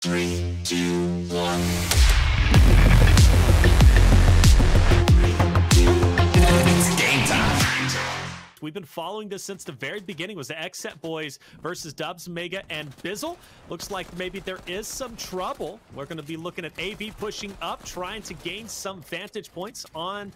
3, 2, 1. It's game time. We've been following this since the very beginning. Was the X-Set boys versus Dubs, Mega, and Bizzle. Looks like maybe there is some trouble. We're going to be looking at AV pushing up, trying to gain some vantage points on,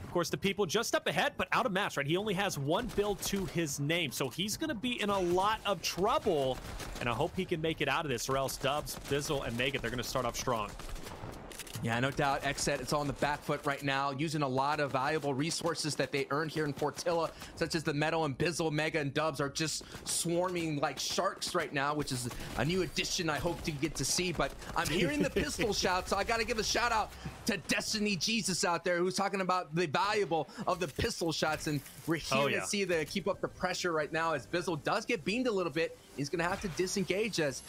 of course, the people just up ahead, but out of match, right? He only has one build to his name, so he's going to be in a lot of trouble, and I hope he can make it out of this, or else Dubs, Bizzle, and Mega, they're going to start off strong. Yeah, no doubt. X-Set, it's on the back foot right now, using a lot of valuable resources that they earned here in Portilla, such as the Metal, and Bizzle, Mega, and Dubs are just swarming like sharks right now, which is a new addition I hope to get to see. But I'm hearing the pistol shout, so I got to give a shout out to Destiny Jesus out there, who's talking about the valuable of the pistol shots. And we're here to see the keep up the pressure right now as Bizzle does get beamed a little bit. He's going to have to disengage as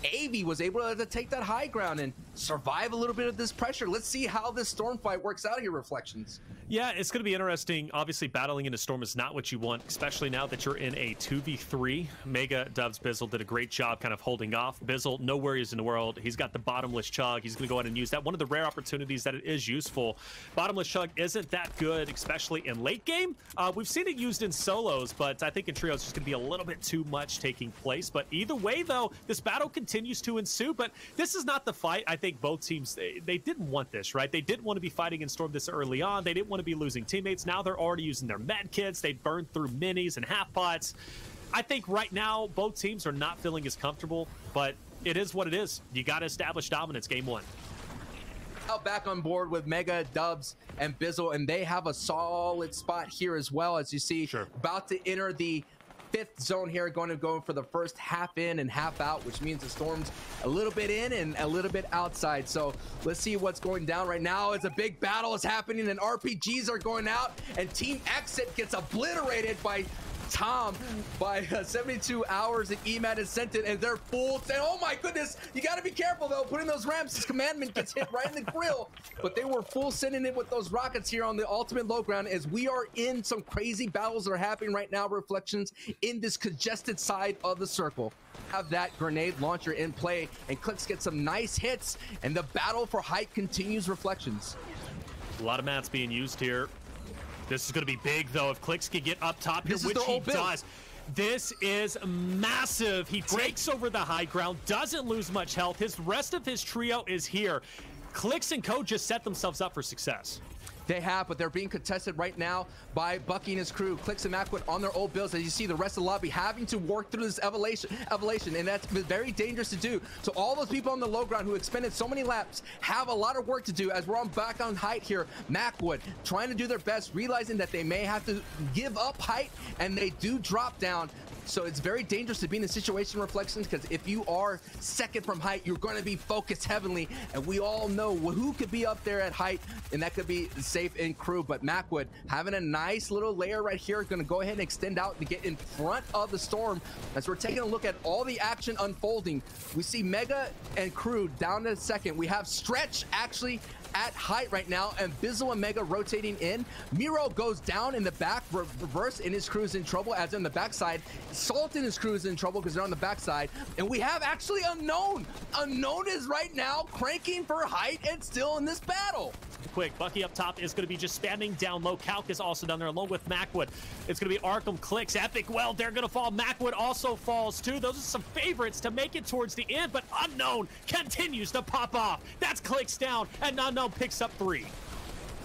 AV was able to take that high ground and survive a little bit of this pressure. Let's see how this storm fight works out here, Reflections. Yeah, it's going to be interesting. Obviously, battling in a storm is not what you want, especially now that you're in a 2v3. Mega, Dubs, Bizzle did a great job kind of holding off. Bizzle, no worries in the world. He's got the bottomless chug. He's going to go ahead and use that. One of the rare opportunities that it is useful. Bottomless chug isn't that good, especially in late game. We've seen it used in solos, but I think in trios it's just going to be a little bit too much taking place. But either way, though, this battle continues to ensue. But this is not the fight. I think both teams, they didn't want this, right? They didn't want to be fighting in storm this early on. They didn't want to be losing teammates. Now they're already using their med kits. They burned through minis and half pots. I think right now both teams are not feeling as comfortable, but it is what it is. You got to establish dominance game one. Now back on board with Mega, Dubs, and Bizzle, and they have a solid spot here as well, as you see. About to enter the fifth zone here, going to go for the first half in and half out, which means the storm's a little bit in and a little bit outside. So let's see what's going down right now as a big battle is happening and RPGs are going out, and Team Exit gets obliterated by Tom by 72 hours, and EMAT is sent it, and they're full saying, oh my goodness, you got to be careful though, putting those ramps. His commandment gets hit right in the grill, but they were full sending it with those rockets here on the ultimate low ground, as we are in some crazy battles that are happening right now, Reflections, in this congested side of the circle. Have that grenade launcher in play, and Clicks get some nice hits, and the battle for height continues, Reflections. A lot of mats being used here. This is going to be big, though, if Clicks can get up top here, which he does. This is massive. He takes over the high ground, doesn't lose much health. His rest of his trio is here. Clicks and Co just set themselves up for success. They have, but they're being contested right now by Bucky and his crew. Clicks and Macwood on their old builds, as you see the rest of the lobby having to work through this evolution, and that's very dangerous to do. So all those people on the low ground who expended so many laps have a lot of work to do as we're back on height here. Macwood trying to do their best, realizing that they may have to give up height, and they do drop down. So it's very dangerous to be in a situation, Reflections, because if you are second from height, you're going to be focused heavily, and we all know who could be up there at height, and that could be Safe and crew. But Macwood having a nice little layer right here, going to go ahead and extend out to get in front of the storm. As we're taking a look at all the action unfolding, we see Mega and crew down to second. We have Stretch actually at height right now, and Bizzle and Mega rotating in. Miro goes down in the back, reverse, and his crew's in trouble as on the backside. Salt and his crew is in trouble because they're on the backside. And we have actually Unknown. Unknown is right now cranking for height and still in this battle. Quick, Bucky up top is going to be just spamming down low. Calc is also down there along with Macwood. It's going to be Arkham, Clicks, Epic. Well, they're going to fall. Macwood also falls too. Those are some favorites to make it towards the end, but Unknown continues to pop off. That's Clicks down, and Unknown picks up 3.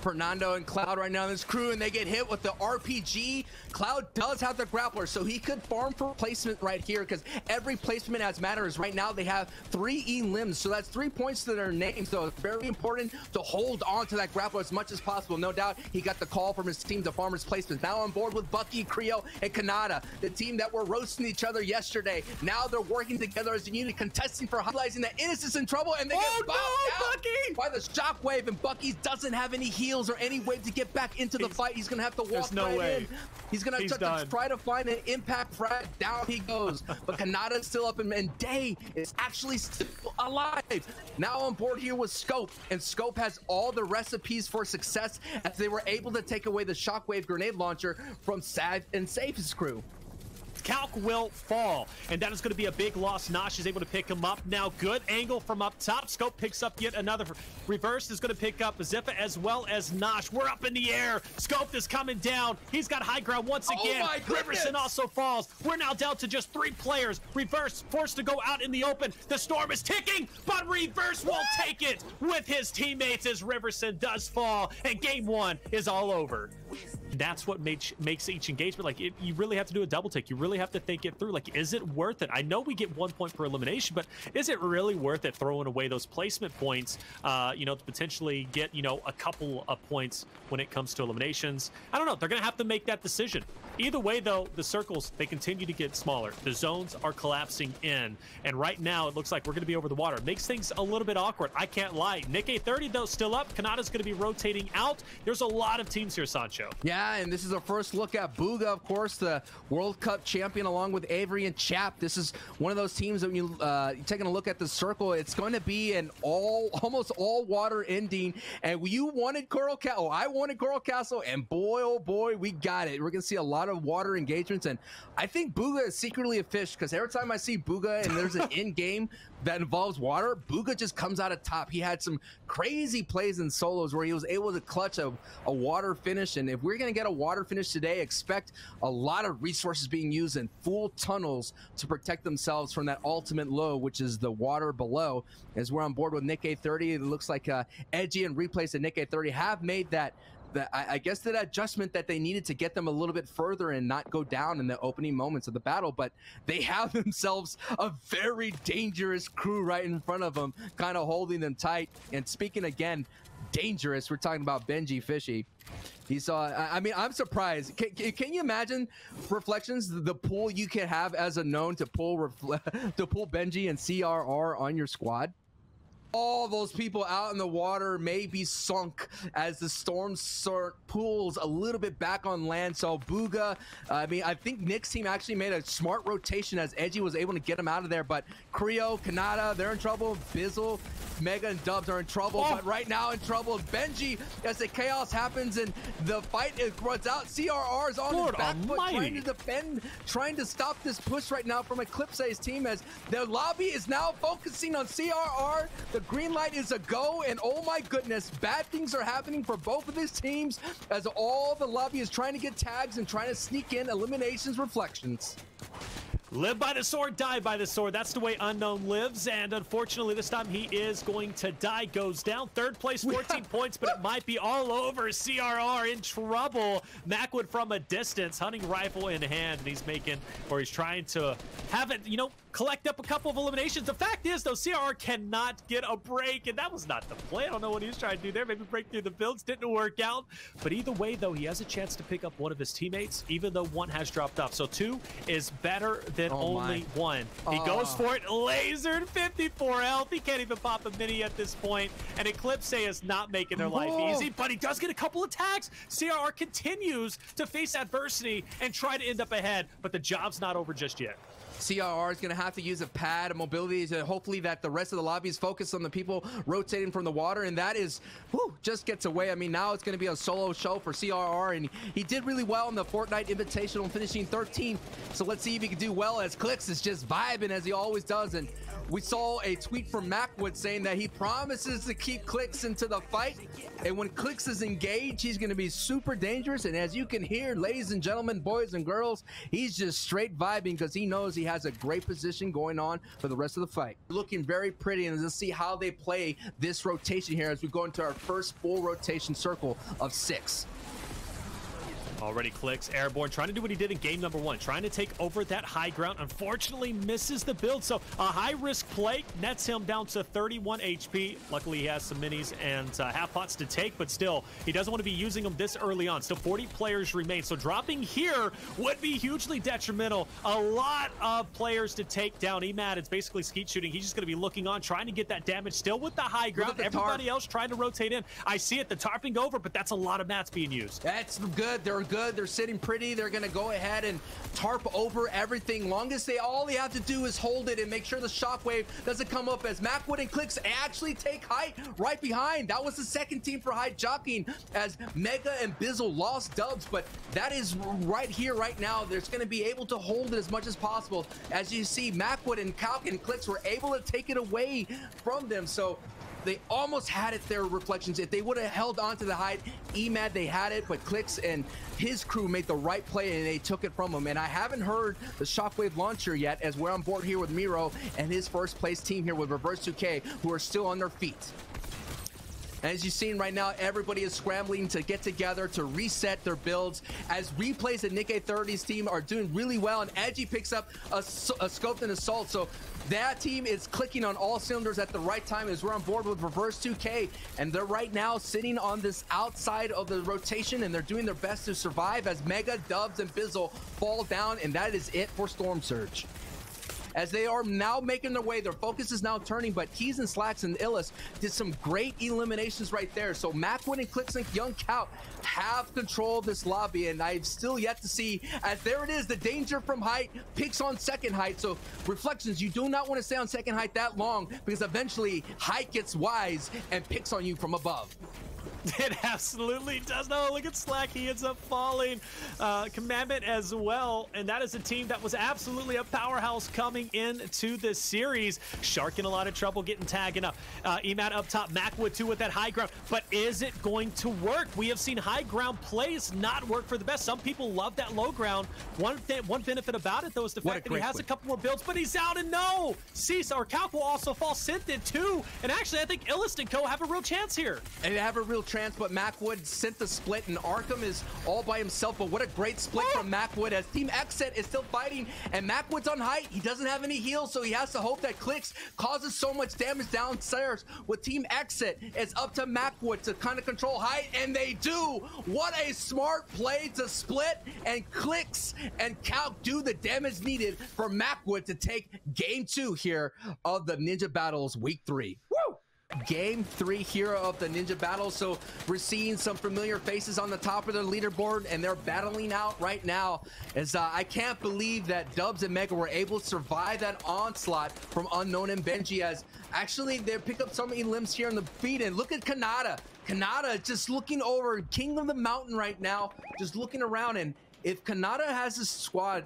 Fernando and Cloud right now in this crew, and they get hit with the RPG. Cloud does have the grappler, so he could farm for placement right here, because every placement as matters. Right now they have 3 E limbs, so that's 3 points to their name, so it's very important to hold on to that grappler as much as possible. No doubt he got the call from his team to farm his placements. Now on board with Bucky, Creo, and Kanata, the team that were roasting each other yesterday. Now they're working together as a unit, contesting for highlighting that Innocent's in trouble, and they get bopped out by the shockwave, and Bucky doesn't have any heals or any way to get back into the fight. He's gonna have to walk in. He's gonna try to find an impact frag. Down he goes. But Kanata's still up, and Day is actually still alive. Now on board here with Scope, and Scope has all the recipes for success as they were able to take away the shockwave grenade launcher from Sav and Safe's crew. Calc will fall, and that is going to be a big loss. Nosh is able to pick him up now. Good angle from up top. Scope picks up yet another. Reverse is going to pick up Ziffa as well as Nosh. We're up in the air. Scope is coming down. He's got high ground once again. Oh my goodness. Riverson also falls. We're now down to just 3 players. Reverse forced to go out in the open. The storm is ticking, but Reverse won't take it with his teammates as Riverson does fall, and game 1 is all over. That's what makes each engagement, like, you really have to do a double take. You really have to think it through. Like, is it worth it? I know we get 1 point per elimination, but is it really worth it throwing away those placement points, you know, to potentially get, you know, a couple of points when it comes to eliminations? I don't know. They're going to have to make that decision. Either way, though, the circles, they continue to get smaller. The zones are collapsing in, and right now it looks like we're going to be over the water. Makes things a little bit awkward. I can't lie. Nick A30, though, still up. Kanata's going to be rotating out. There's a lot of teams here, Sancho. Yeah, and this is our first look at Bugha, of course, the World Cup champion, along with Avery and Chap. This is one of those teams that when you're taking a look at the circle, it's going to be an almost all water ending. And you wanted Coral Castle, I wanted Coral Castle, and boy, oh boy, we got it. We're going to see a lot of water engagements, and I think Bugha is secretly a fish, because every time I see Bugha and there's an end game that involves water, Bugha just comes out of top. He had some crazy plays in solos where he was able to clutch a water finish, and if we're going to get a water finish today, expect a lot of resources being used in full tunnels to protect themselves from that ultimate low, which is the water below. As we're on board with Nick A30, it looks like Edgy and Replays and Nick A30 have made that I guess that adjustment that they needed to get them a little bit further and not go down in the opening moments of the battle, but they have themselves a very dangerous crew right in front of them, kind of holding them tight. And speaking again, dangerous, we're talking about Benji Fishy. He saw, I mean, I'm surprised. Can you imagine, Reflections, the pool you can have as a known to pull Benji and CRR on your squad? All those people out in the water may be sunk as the storm pulls a little bit back on land. So Bugha, I mean, I think Nick's team actually made a smart rotation as Edgy was able to get him out of there. But Creo, Kanata, they're in trouble. Bizzle, Mega, and Dubs are in trouble. But right now in trouble, Benji, as the chaos happens and the fight runs out, CRR is on his back foot trying to defend, trying to stop this push right now from Eclipse's team, as their lobby is now focusing on CRR. The green light is a go, and oh my goodness, bad things are happening for both of these teams as all the lobby is trying to get tags and trying to sneak in eliminations. Reflections. Live by the sword, die by the sword. That's the way Unknown lives, and unfortunately this time he is going to die. Goes down. Third place, 14 points, but it might be all over. CRR in trouble. Macwood from a distance, hunting rifle in hand, and he's making, or he's trying to have it, you know, collect up a couple of eliminations. The fact is, though, CRR cannot get a break, and that was not the play. I don't know what he was trying to do there. Maybe break through the builds. Didn't work out. But either way, though, he has a chance to pick up one of his teammates, even though one has dropped off. So 2 is better than only 1. He goes for it. Lasered, 54 health. He can't even pop a mini at this point. And Eclipse is not making their life easy, but he does get a couple attacks. CRR continues to face adversity and try to end up ahead, but the job's not over just yet. CRR is going to have to use a pad of mobility to hopefully that the rest of the lobby is focused on the people rotating from the water, and that is, just gets away. I mean, now it's going to be a solo show for CRR, and he did really well in the Fortnite Invitational, finishing 13th. So let's see if he can do well, as Clicks is just vibing as he always does. And we saw a tweet from Macwood saying that he promises to keep Clicks into the fight, and when Clicks is engaged, he's going to be super dangerous. And as you can hear, ladies and gentlemen, boys and girls, he's just straight vibing because he knows he has a great position going on for the rest of the fight. Looking very pretty, and let's see how they play this rotation here as we go into our first full rotation circle of 6. Already Clicks, airborne, trying to do what he did in game number 1, trying to take over that high ground. Unfortunately, misses the build, so a high-risk play nets him down to 31 HP. Luckily, he has some minis and half pots to take, but still, he doesn't want to be using them this early on. Still 40 players remain, so dropping here would be hugely detrimental. A lot of players to take down. Emad, it's basically skeet shooting. He's just going to be looking on, trying to get that damage, still with the high ground. Everybody else trying to rotate in. I see it, the tarping over, but that's a lot of mats being used. That's good. They're good good. They're sitting pretty. They're going to go ahead and tarp over everything. All they have to do is hold it and make sure the shockwave doesn't come up as Macwood and Clicks actually take height right behind. That was the second team for height jockeying as Mega and Bizzle lost dubs, but that is right here, right now. They're going to be able to hold it as much as possible. As you see, Macwood and Calc and Clicks were able to take it away from them. So they almost had it there, Reflections. If they would have held on to the height, Emad, they had it, but Clicks and his crew made the right play and they took it from him. And I haven't heard the Shockwave launcher yet, as we're on board here with Miro and his first place team here with Reverse 2K, who are still on their feet. And as you've seen right now, everybody is scrambling to get together to reset their builds as Replays and Nikkei 30's team are doing really well, and Edgy picks up a scoped and assault. So that team is clicking on all cylinders at the right time as we're on board with Reverse 2K, and they're right now sitting on this outside of the rotation, and they're doing their best to survive as Mega, Dubs, and Bizzle fall down, and that is it for Storm Surge. As they are now making their way, their focus is now turning, but Keys and Slacks and Illis did some great eliminations right there. So Macwood and Clicks and Young Cow have control of this lobby, and I've still yet to see, as there it is, the danger from height picks on second height. So Reflections, you do not want to stay on second height that long, because eventually height gets wise and picks on you from above. It absolutely does. No, look at Slack. He ends up falling. Commandment as well. And that is a team that was absolutely a powerhouse coming into this series. Shark in a lot of trouble getting tagged up. Emad up top. Macwood too with that high ground. But is it going to work? We have seen high ground plays not work for the best. Some people love that low ground. One benefit about it, though, is the fact that he has a couple more builds, but he's out, and no! Cease or Calc will also fall. Synth did too. And actually, I think Illist and Co. have a real chance here. And they have a real chance, but Macwood sent the split, and Arkham is all by himself. But what a great split from Macwood as Team Exit is still fighting, and Macwood's on height. He doesn't have any heals, so he has to hope that Clicks causes so much damage downstairs. With Team Exit, it's up to Macwood to kind of control height, and they do. What a smart play to split, and Clicks and Calc do the damage needed for Macwood to take game 2 here of the Ninja Battles Week 3. Woo! Game 3 here of the Ninja Battle. So we're seeing some familiar faces on the top of the leaderboard, and they're battling out right now. As I can't believe that Dubs and Mega were able to survive that onslaught from Unknown and Benji, as actually they pick up so many limbs here in the feed. And look at Kanata. Kanata just looking over, king of the mountain right now, just looking around. And if Kanata has a squad,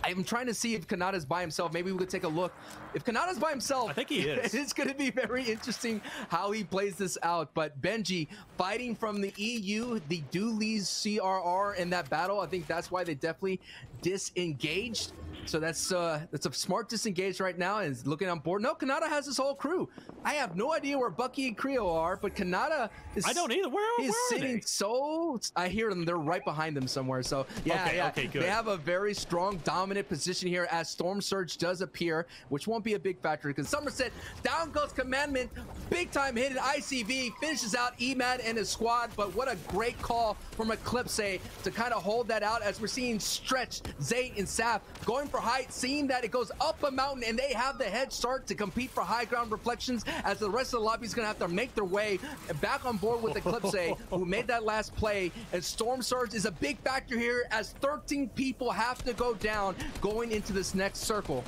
I'm trying to see if Kanata's by himself. Maybe we could take a look. If Kanata's by himself, I think he is. It's going to be very interesting how he plays this out. But Benji fighting from the EU, the Dooley's CRR in that battle. I think that's why they definitely disengaged. So that's a smart disengage right now, and is looking on board. No, Kanata has his whole crew. I have no idea where Bucky and Creo are, but Kanata is. I don't either. Where are sitting they? So I hear them. They're right behind them somewhere. So yeah, okay, good. They have a very strong, dominant position here as Storm Surge does appear, which won't be a big factor because Somerset down goes Commandment, big time hit. ICV finishes out Emad and his squad. But what a great call from Eclipse to kind of hold that out, as we're seeing Stretch, Zay, and Saf going for height, seeing that it goes up a mountain, and they have the head start to compete for high ground. Reflections, as the rest of the lobby is going to have to make their way back on board with Eclipse, who made that last play. And Storm Surge is a big factor here, as 13 people have to go down going into this next circle.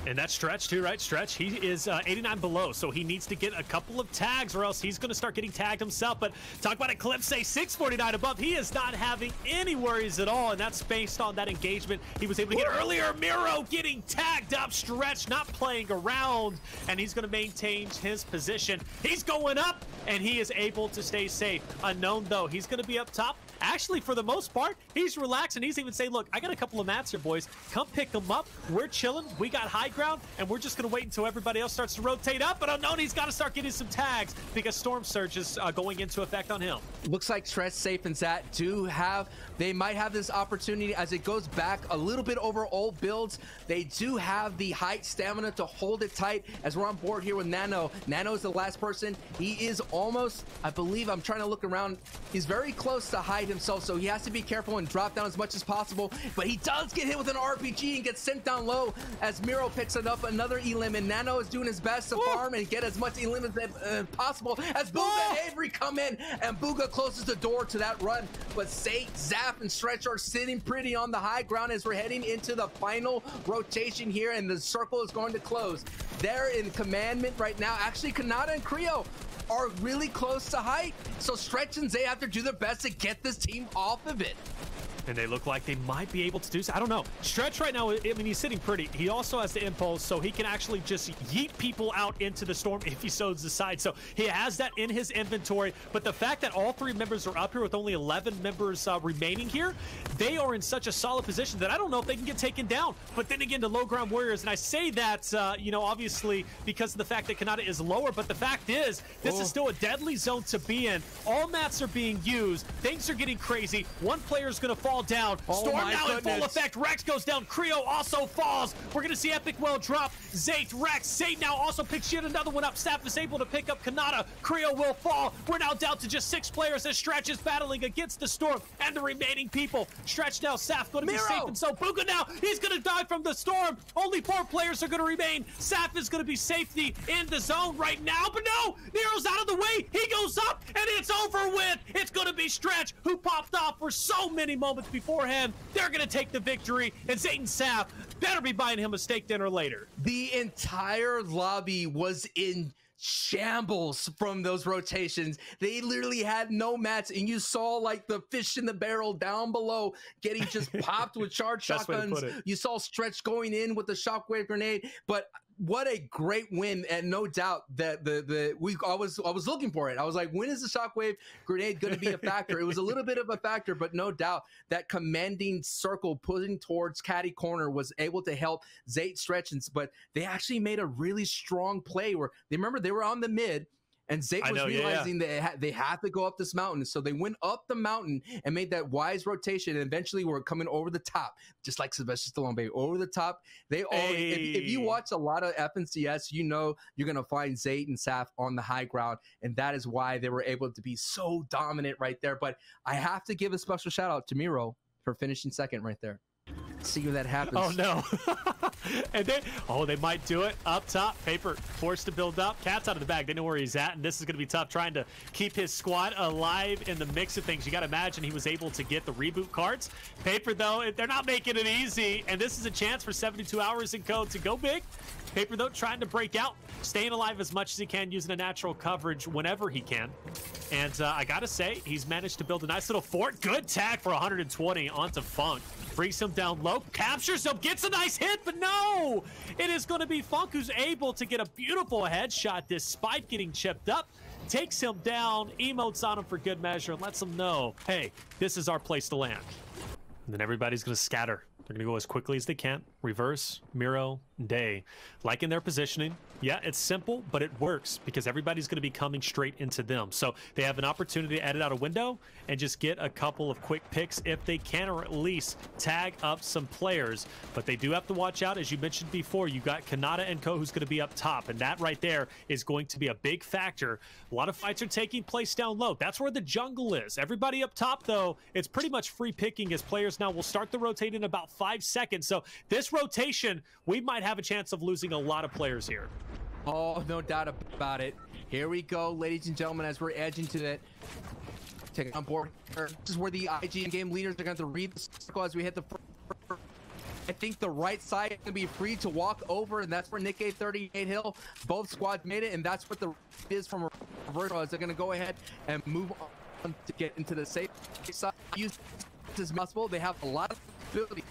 And that's Stretch too, right? Stretch, he is 89 below, so he needs to get a couple of tags or else he's going to start getting tagged himself. But talk about Eclipse, 649 above. He is not having any worries at all, and that's based on that engagement he was able to get earlier. Miro getting tagged up. Stretch not playing around, and he's going to maintain his position. He's going up, and he is able to stay safe. Unknown, though, he's going to be up top. Actually, for the most part, he's relaxed, and he's even saying, look, I got a couple of mats here, boys. Come pick them up. We're chilling. We got high ground, and we're just going to wait until everybody else starts to rotate up. But Unknown, he's got to start getting some tags because Storm Surge is going into effect on him. Looks like Stretch, Safe, and Zat they might have this opportunity as it goes back a little bit over old builds. They do have the height stamina to hold it tight, as we're on board here with Nano. Nano is the last person. He is almost, I believe, I'm trying to look around. He's very close to height himself, so he has to be careful and drop down as much as possible. But he does get hit with an RPG and gets sent down low as Miro picks it up another elim, and Nano is doing his best to farm and get as much elim as possible as Booga and Avery come in, and Booga closes the door to that run. But Zate, Zap, and Stretch are sitting pretty on the high ground as we're heading into the final rotation here, and the circle is going to close. They're in commandment right now. Actually, Kanata and Creo are really close to height, so Stretch and Zay have to do their best to get this team off of it. And they look like they might be able to do so. I don't know. Stretch right now, I mean, he's sitting pretty. He also has the impulse, so he can actually just yeet people out into the storm if he so decides. So he has that in his inventory. But the fact that all 3 members are up here with only 11 members remaining here, they are in such a solid position that I don't know if they can get taken down. But then again, the low ground warriors, and I say that, you know, obviously because of the fact that Kanata is lower, but the fact is, this is still a deadly zone to be in. All mats are being used. Things are getting crazy. One player is going to fall down. Storm now in full effect. Rex goes down. Creo also falls. We're going to see Epic Well drop. Zate, Rex. Zate now also picks yet another one up. Staff is able to pick up Kanata. Creo will fall. We're now down to just 6 players as Stretch is battling against the storm and the remaining people. Stretch now. Saf going to be safe, and so Booga now, he's going to die from the storm. Only 4 players are going to remain. Saf is going to be safety in the zone right now, but no, Nero's out of the way. He goes up, and it's over with. It's going to be Stretch, who popped off for so many moments before him. They're going to take the victory, and Zayt and Saf better be buying him a steak dinner later. The entire lobby was in shambles from those rotations. They literally had no mats, and you saw like the fish in the barrel down below getting just popped with charged shotguns. You saw Stretch going in with the shockwave grenade, but what a great win, and no doubt that I was looking for it. I was like, when is the shockwave grenade going to be a factor? It was a little bit of a factor, but no doubt that commanding circle pulling towards Caddy Corner was able to help Zate Stretch. But they actually made a really strong play where they were on the mid. And Zate was realizing that they had to go up this mountain. So they went up the mountain and made that wise rotation. And eventually were coming over the top, just like Sylvester Stallone, baby. Over the top. They all, if you watch a lot of FNCS, you know you're going to find Zate and Saf on the high ground. And that is why they were able to be so dominant right there. But I have to give a special shout out to Miro for finishing second right there. See where that happens. Oh no. And then they might do it up top. Paper forced to build up. Cat's out of the bag. They know where he's at, and this is going to be tough trying to keep his squad alive in the mix of things. You got to imagine he was able to get the reboot cards. Paper though, they're not making it easy, and this is a chance for 72 hours in code to go big. Paper though trying to break out, staying alive as much as he can, using a natural coverage whenever he can. And I gotta say, he's managed to build a nice little fort. Good tag for 120 onto Funk. Brings him down low, captures him, gets a nice hit, but no! It is going to be Funk who's able to get a beautiful headshot despite getting chipped up. Takes him down, emotes on him for good measure, and lets him know, hey, this is our place to land. And then everybody's going to scatter. They're going to go as quickly as they can. Reverse, Miro, Day. Like in their positioning, yeah, it's simple, but it works because everybody's going to be coming straight into them. So they have an opportunity to edit out a window and just get a couple of quick picks if they can, or at least tag up some players. But they do have to watch out. As you mentioned before, you got Kanata and Co who's going to be up top, and that right there is going to be a big factor. A lot of fights are taking place down low. That's where the jungle is. Everybody up top, though, it's pretty much free picking as players now will start to rotate in about 5 seconds. So this rotation, we might have a chance of losing a lot of players here. Oh, no doubt about it. Here we go, ladies and gentlemen, as we're edging to that. Take it on board. This is where the IG game leaders are going to read the circle as we hit the first. I think the right side is going to be free to walk over, and that's where Nick A38 Hill, both squads made it, and that's what the is from reversal. As they're going to go ahead and move on to get into the safe side. Use as possible. They have a lot of ability.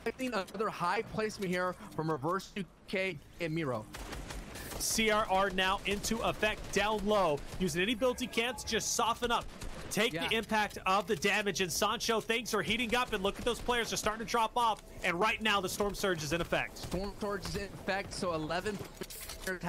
I think another high placement here from Reverse UK and Miro. CRR now into effect down low. Using any builds he can to just soften up. Take the impact of the damage, and Sancho, things are heating up, and look at those players are starting to drop off, and right now the Storm Surge is in effect. Storm Surge is in effect, so 11 players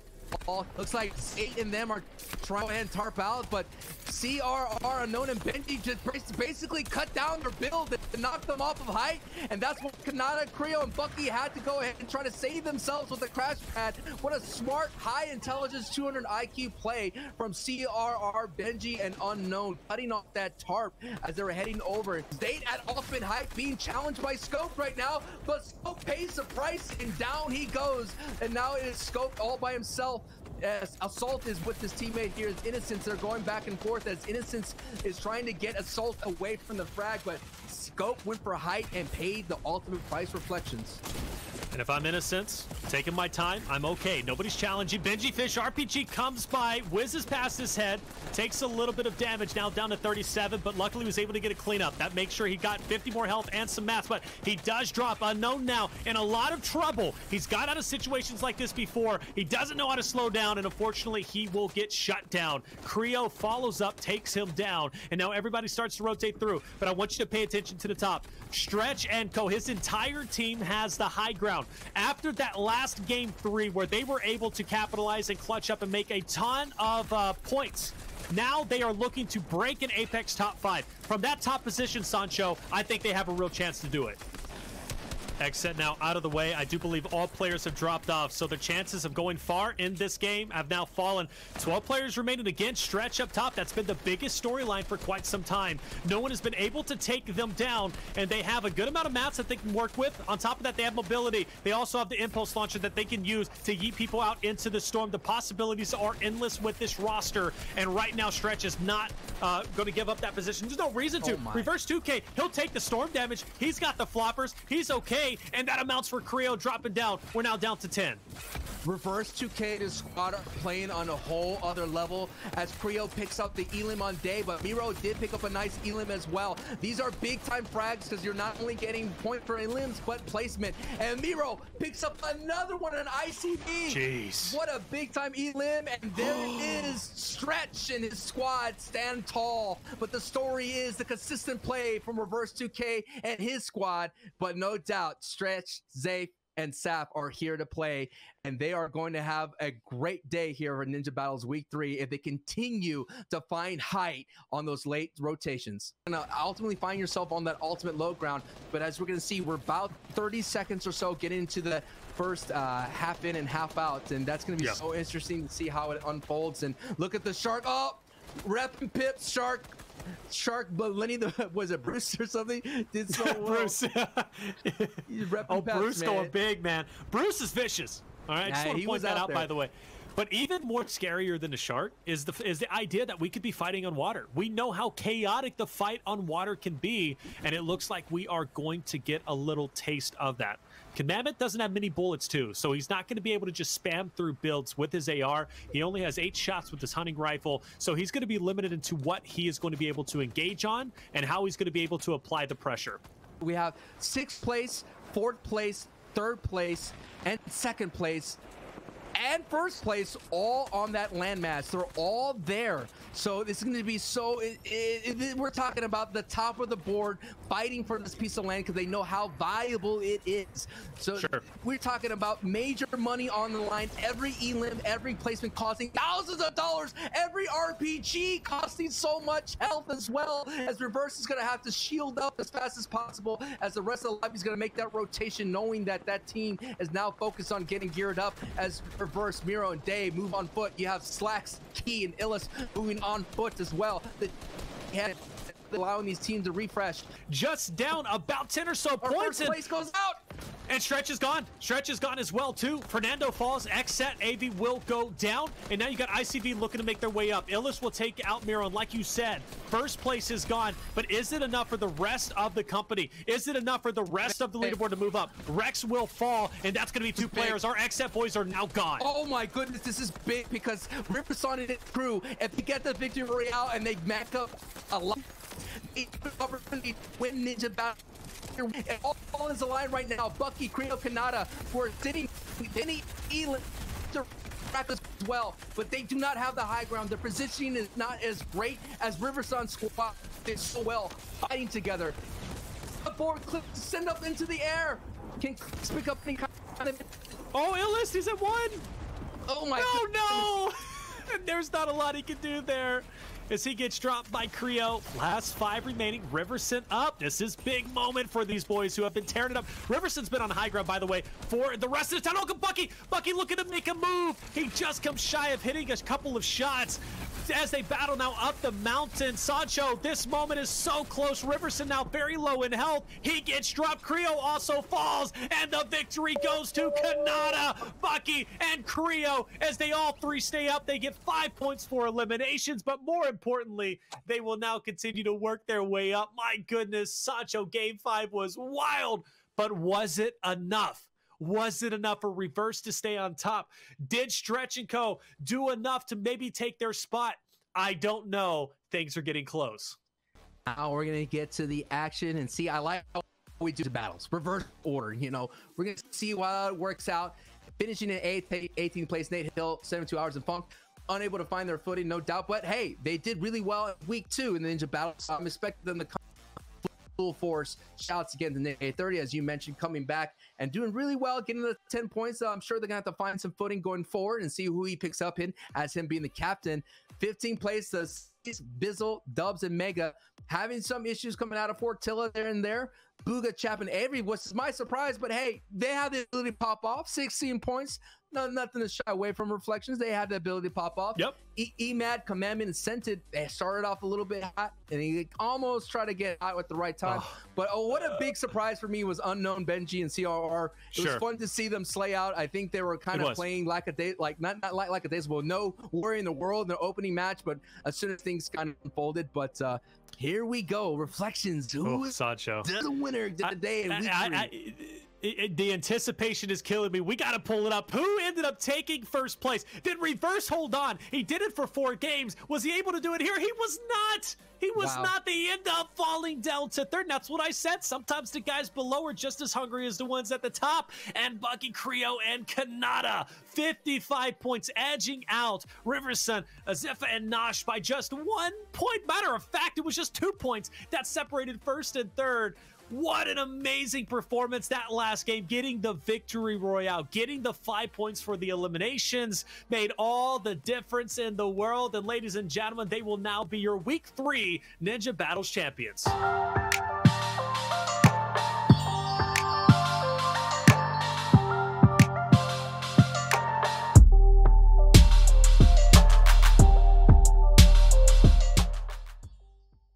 all. Looks like 8 and them are trying to tarp out, but CRR, Unknown, and Benji just basically cut down their build and knock them off of height, and that's what Kanata, Creo, and Bucky had to go ahead and try to save themselves with the crash pad. What a smart, high intelligence, 200 IQ play from CRR, Benji, and Unknown, cutting off that tarp as they were heading over. Zate at ultimate height being challenged by Scope right now, but Scope pays the price, and down he goes, and now it is Scope all by himself. As Assault is with his teammate here as Innocence. They're going back and forth as Innocence is trying to get Assault away from the frag, but Scope went for height and paid the ultimate price. Reflections. And if I'm Innocence, taking my time, I'm okay. Nobody's challenging. Benji Fish RPG comes by, whizzes past his head, takes a little bit of damage, now down to 37, but luckily was able to get a cleanup. That makes sure he got 50 more health and some mats, but he does drop. Unknown now in a lot of trouble. He's got out of situations like this before. He doesn't know how to slow down, and unfortunately, he will get shut down. Creo follows up, takes him down, and now everybody starts to rotate through, but I want you to pay attention to the top. Stretch and Co, his entire team has the high ground. After that last game 3 where they were able to capitalize and clutch up and make a ton of points, now they are looking to break an Apex top 5. From that top position, Sancho, I think they have a real chance to do it. Exit now out of the way. I do believe all players have dropped off, so the chances of going far in this game have now fallen. 12 players remaining again. Stretch up top. That's been the biggest storyline for quite some time. No one has been able to take them down, and they have a good amount of mats that they can work with. On top of that, they have mobility. They also have the impulse launcher that they can use to yeet people out into the storm. The possibilities are endless with this roster, and right now Stretch is not going to give up that position. There's no reason to. Reverse 2K, he'll take the storm damage. He's got the floppers. He's okay. And that amounts for Creo dropping down. We're now down to 10. Reverse 2K to squad are playing on a whole other level as Creo picks up the Elim on Day, but Miro did pick up a nice Elim as well. These are big time frags because you're not only getting point for Elims, but placement. And Miro picks up another one, an ICB. Jeez. What a big time Elim. And there is Stretch and his squad stand tall. But the story is the consistent play from Reverse 2K and his squad. But no doubt, Stretch, Zafe, and Sap are here to play, and they are going to have a great day here for Ninja Battles Week 3 if they continue to find height on those late rotations. And ultimately find yourself on that ultimate low ground, but as we're going to see, we're about 30 seconds or so getting into the first half in and half out, and that's going to be so interesting to see how it unfolds. And look at the Shark. Oh, Rep and Pip, Shark, but Lenny, was it Bruce or something? Did so well. Bruce. Bruce going big, man. Bruce is vicious. All right, I just want to point that out, by the way. But even more scarier than the Shark is the idea that we could be fighting on water. We know how chaotic the fight on water can be, and it looks like we are going to get a little taste of that. Commandment doesn't have many bullets too, so he's not going to be able to just spam through builds with his AR. He only has 8 shots with his hunting rifle, so he's going to be limited into what he is going to be able to engage on and how he's going to be able to apply the pressure. We have 6th place, 4th place, 3rd place, and 2nd place, and 1st place all on that landmass. They're all there. So this is going to be so we're talking about the top of the board fighting for this piece of land because they know how valuable it is. So we're talking about major money on the line, every elim, every placement costing thousands of dollars, every RPG costing so much health as well, as Reverse is going to have to shield up as fast as possible as the rest of the lobby is going to make that rotation, knowing that that team is now focused on getting geared up. As Reverse, Miro, and Dave move on foot, you have Slacks, Key, and Illis moving on foot as well. Allowing these teams to refresh. Just down about 10 or so points. First place goes out. And Stretch is gone. Stretch is gone as well, too. Fernando falls. X-Set, AV will go down. And now you got ICV looking to make their way up. Illis will take out Miro. And like you said, first place is gone. But is it enough for the rest of the company? Is it enough for the rest of the leaderboard to move up? Rex will fall, and that's going to be 2 players. Our X-Set boys are now gone. Oh, my goodness. This is big because Riverson and his crew, if they get the victory royale and they mac up a lot, opportunity to win Ninja Battle. And all is aligned right now. Bucky, Creo, Kanata, who are sitting any Elin as well, but they do not have the high ground. Their positioning is not as great as Riversun squad did so well fighting together. A board clip to send up into the air. Can pick up any kind of... Oh, Illis, he's at 1. Oh my Oh no! There's not a lot he can do there. As he gets dropped by Creo. Last 5 remaining. Riverson up. This is big moment for these boys who have been tearing it up. Riverson's been on high ground, by the way, for the rest of the time. Oh, Bucky! Bucky looking to make a move. He just comes shy of hitting a couple of shots. As they battle now up the mountain. Sancho, this moment is so close. Riverson now very low in health. He gets dropped. Creo also falls. And the victory goes to Kanata, Bucky, and Creo. As they all 3 stay up, they get 5 points for eliminations. But more importantly, they will now continue to work their way up. My goodness, Sancho, game 5 was wild. But was it enough? Was it enough for Reverse to stay on top? Did Stretch & Co. do enough to maybe take their spot? I don't know. Things are getting close. Now we're going to get to the action and see. I like how we do the battles. Reverse order, you know. We're going to see how it works out. Finishing in 18th place, Nate Hill, 72 Hours and Funk. Unable to find their footing, no doubt. But hey, they did really well in week 2 in the Ninja Battle. So I'm expecting them to come full force. Shouts again to Nate 30, as you mentioned, coming back and doing really well, getting the 10 points. I'm sure they're gonna have to find some footing going forward and see who he picks up in as him being the captain. 15th place, the Bizzle, Dubs, and Mega having some issues coming out of Fortilla there and there. Booga, Chap, and Avery was my surprise, but hey, they have the ability to pop off. 16 points. Nothing to shy away from Reflections. They had the ability to pop off. Yep. Emad, Commandment, and Scented, they started off a little bit hot, and he almost tried to get hot at the right time. But what a big surprise for me was Unknown, Benji, and CRR. It was fun to see them slay out. I think they were kind of playing like a day, like not like a days, well, no worry in the world in the opening match, but as soon as things kind of unfolded. But here we go. Reflections. Who is Sancho, the winner of the day? The anticipation is killing me. We got to pull it up. Who ended up taking first place? Did Reverse hold on? He did it for 4 games. Was he able to do it here? He was not. He was not. They end up falling down to 3rd. And that's what I said. Sometimes the guys below are just as hungry as the ones at the top. And Bucky, Creo, and Kanata, 55 points, edging out Riverson, Azifa, and Nosh by just 1 point. Matter of fact, it was just 2 points that separated 1st and 3rd. What an amazing performance that last game, getting the victory royale, getting the 5 points for the eliminations, made all the difference in the world. And ladies and gentlemen, they will now be your week 3 Ninja Battles champions.